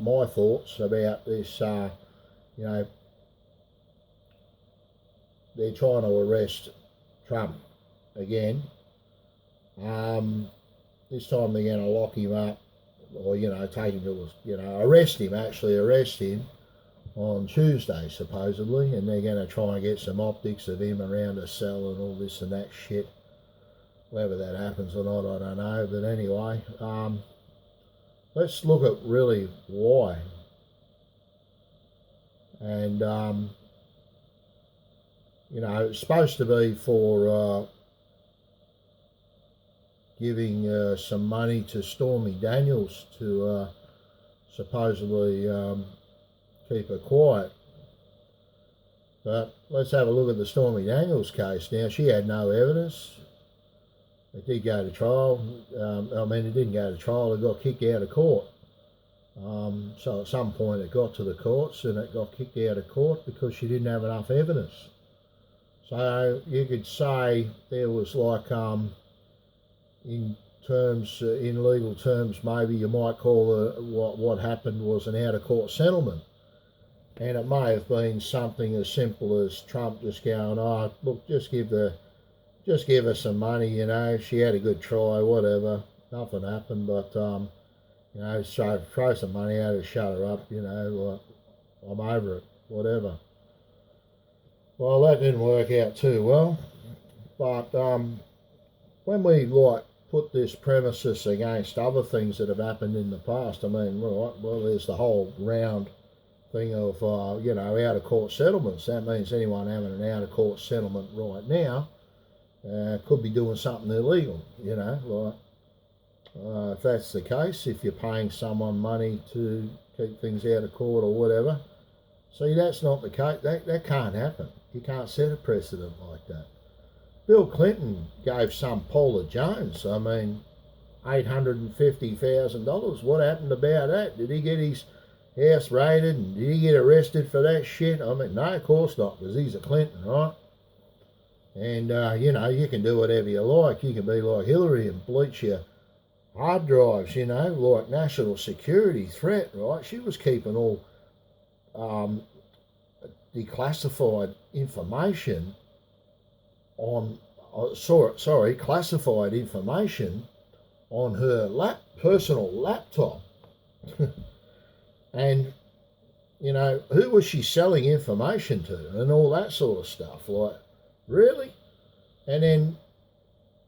my thoughts about this. You know, they're trying to arrest Trump again. This time they're going to lock him up, or take him to arrest him on Tuesday supposedly, and they're going to try and get some optics of him around a cell and all this and that shit. Whether that happens or not, I don't know. But anyway, let's look at really why. And it's supposed to be for giving some money to Stormy Daniels to supposedly keep her quiet. But let's have a look at the Stormy Daniels case. Now, she had no evidence. It did go to trial. It didn't go to trial. It got kicked out of court. So at some point it got to the courts and it got kicked out of court because she didn't have enough evidence. So you could say there was like, in legal terms, maybe you might call what happened was an out-of-court settlement. And it may have been something as simple as Trump just going, oh, look, just give her some money, she had a good try, whatever. Nothing happened, but, throw some money at her, shut her up, like, I'm over it, whatever. Well, that didn't work out too well. But when we, put this premises against other things that have happened in the past, there's the whole round thing of, out-of-court settlements. That means anyone having an out-of-court settlement right now could be doing something illegal, if that's the case, if you're paying someone money to keep things out of court or whatever. See, that's not the case. That can't happen. You can't set a precedent like that. Bill Clinton gave some Paula Jones, $850,000. What happened about that? Did he get his house raided and did he get arrested for that shit? No, of course not, because he's a Clinton, right? And, you can do whatever you like. You can be like Hillary and bleach your hard drives, like national security threat, right? She was keeping all declassified information on, classified information on her personal laptop. And, who was she selling information to and all that sort of stuff? Like, really? And then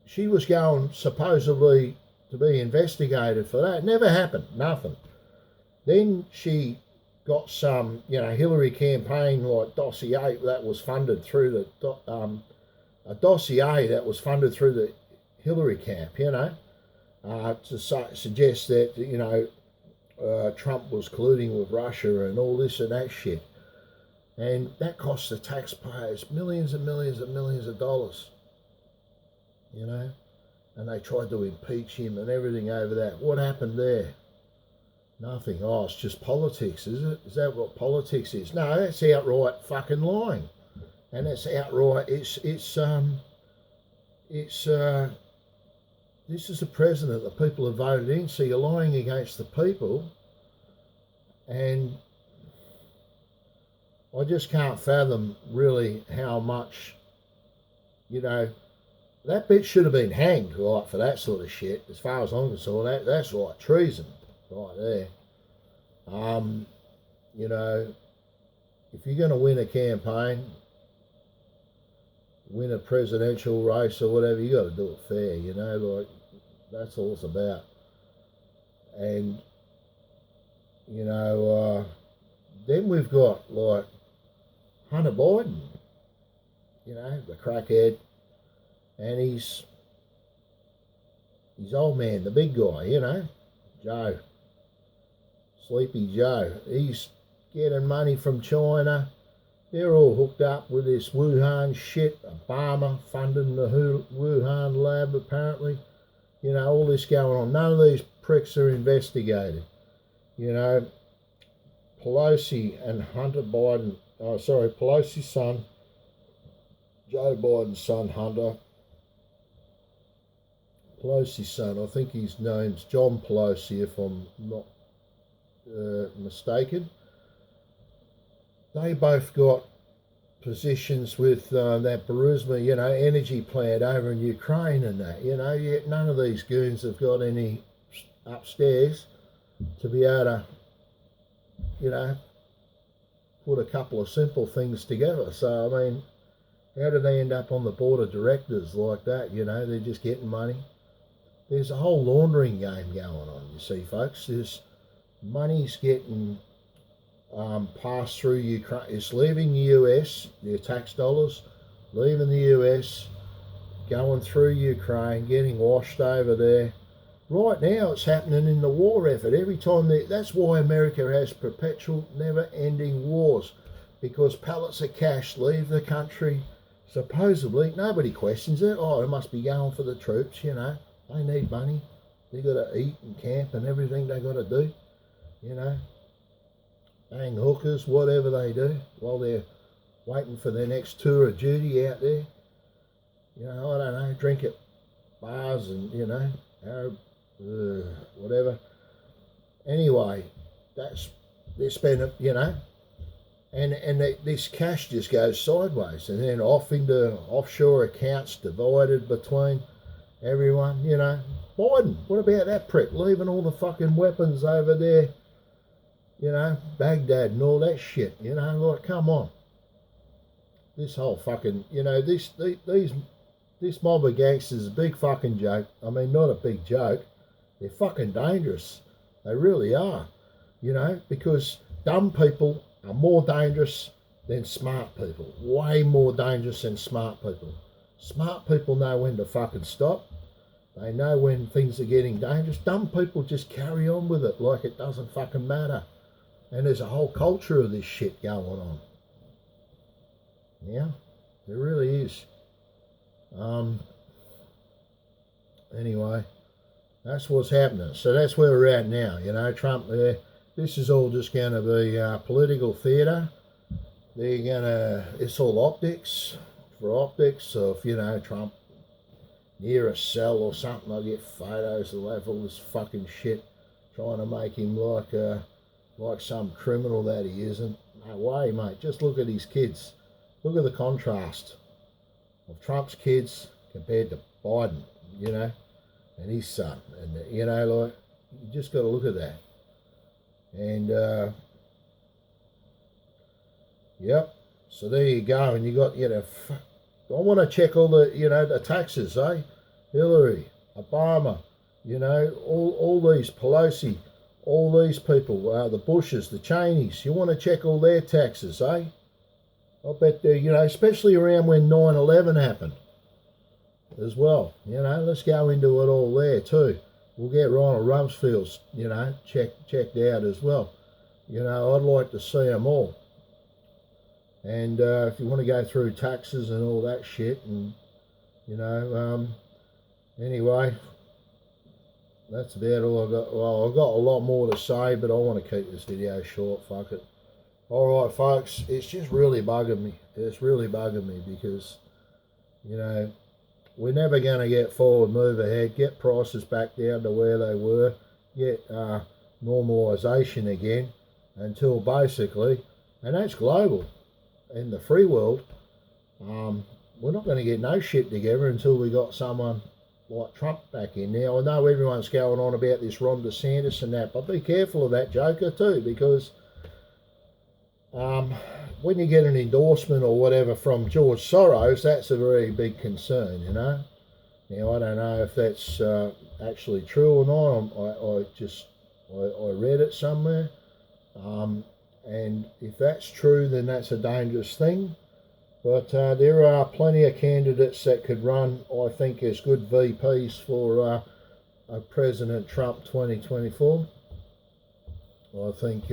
she was going supposedly to be investigated for that. Never happened, nothing. Then she got some, Hillary campaign dossier that was funded through a dossier that was funded through the Hillary camp, to suggest that, Trump was colluding with Russia and all this and that shit. And that cost the taxpayers millions and millions and millions of dollars, And they tried to impeach him and everything over that. What happened there? Nothing. Oh, it's just politics, is it? Is that what politics is? No, that's outright fucking lying. And it's outright, this is a president that people have voted in, so you're lying against the people. And I just can't fathom really how much, that bitch should have been hanged, right, for that sort of shit. As far as I'm concerned, that's like treason right there. If you're going to win a campaign, win a presidential race or whatever, you got to do it fair, that's all it's about. And, then we've got, Hunter Biden, the crackhead, and his old man, the big guy, Joe, Sleepy Joe. He's getting money from China. They're all hooked up with this Wuhan shit. Obama funding the Wuhan lab, apparently. All this going on. None of these pricks are investigated. Pelosi and Hunter Biden, Pelosi's son, Joe Biden's son, Hunter. Pelosi's son, I think his name's John Pelosi, if I'm not mistaken. They both got positions with that Burisma, energy plant over in Ukraine and that. Yet none of these goons have got any upstairs to be able to, put a couple of simple things together. So, I mean, how do they end up on the board of directors like that? They're just getting money. There's a whole laundering game going on, you see, folks. There's money's getting passed through Ukraine. It's leaving the US, their tax dollars, leaving the US, going through Ukraine, getting washed over there. Right now, it's happening in the war effort. Every time that's why America has perpetual, never-ending wars, because pallets of cash leave the country. Supposedly, nobody questions it. Oh, it must be going for the troops. They need money. They got to eat and camp and everything they got to do. Bang hookers, whatever they do, while they're waiting for their next tour of duty out there. I don't know, drink at bars and, whatever. Anyway, they're spending, and this cash just goes sideways and then off into offshore accounts divided between everyone, Biden, what about that prick leaving all the fucking weapons over there, Baghdad and all that shit, like, come on. This whole fucking, this mob of gangsters is a big fucking joke. I mean, not a big joke. They're fucking dangerous. They really are, because dumb people are more dangerous than smart people. Way more dangerous than smart people. Smart people know when to fucking stop. They know when things are getting dangerous. Dumb people just carry on with it like it doesn't fucking matter. And there's a whole culture of this shit going on. Yeah, there really is. Anyway, that's what's happening. So that's where we're at now. Trump there. This is all just going to be political theatre. It's all optics, for optics. So if, Trump near a cell or something, they'll get photos, they'll have all this fucking shit trying to make him like some criminal that he isn't. No way, mate. Just look at his kids. Look at the contrast of Trump's kids compared to Biden, and his son. And, you just got to look at that. And, yep. So there you go. And you got, I want to check all the, the taxes, eh? Hillary, Obama, all these, Pelosi, all these people, the Bushes, the Cheneys. You want to check all their taxes, eh? I bet they, especially around when 9/11 happened as well. Let's go into it all there too. We'll get Ronald Rumsfeld's, checked out as well. I'd like to see them all. And if you want to go through taxes and all that shit, and anyway, that's about all I got. Well, I've got a lot more to say, but I want to keep this video short. Fuck it. All right, folks, it's just really bugging me. It's really bugging me because, we're never going to get forward, move ahead, get prices back down to where they were, get normalisation again until basically, and that's global. In the free world, we're not going to get no shit together until we got someone like Trump back in. Now, I know everyone's going on about this Ron DeSantis and that, but be careful of that joker too, because when you get an endorsement or whatever from George Soros, that's a very big concern, Now, I don't know if that's actually true or not. I read it somewhere. And if that's true, then that's a dangerous thing. But there are plenty of candidates that could run, I think, as good VPs for President Trump 2024. I think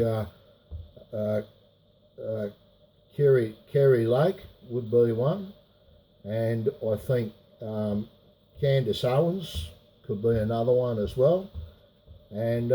Kerry Lake would be one. And I think Candace Owens could be another one as well. And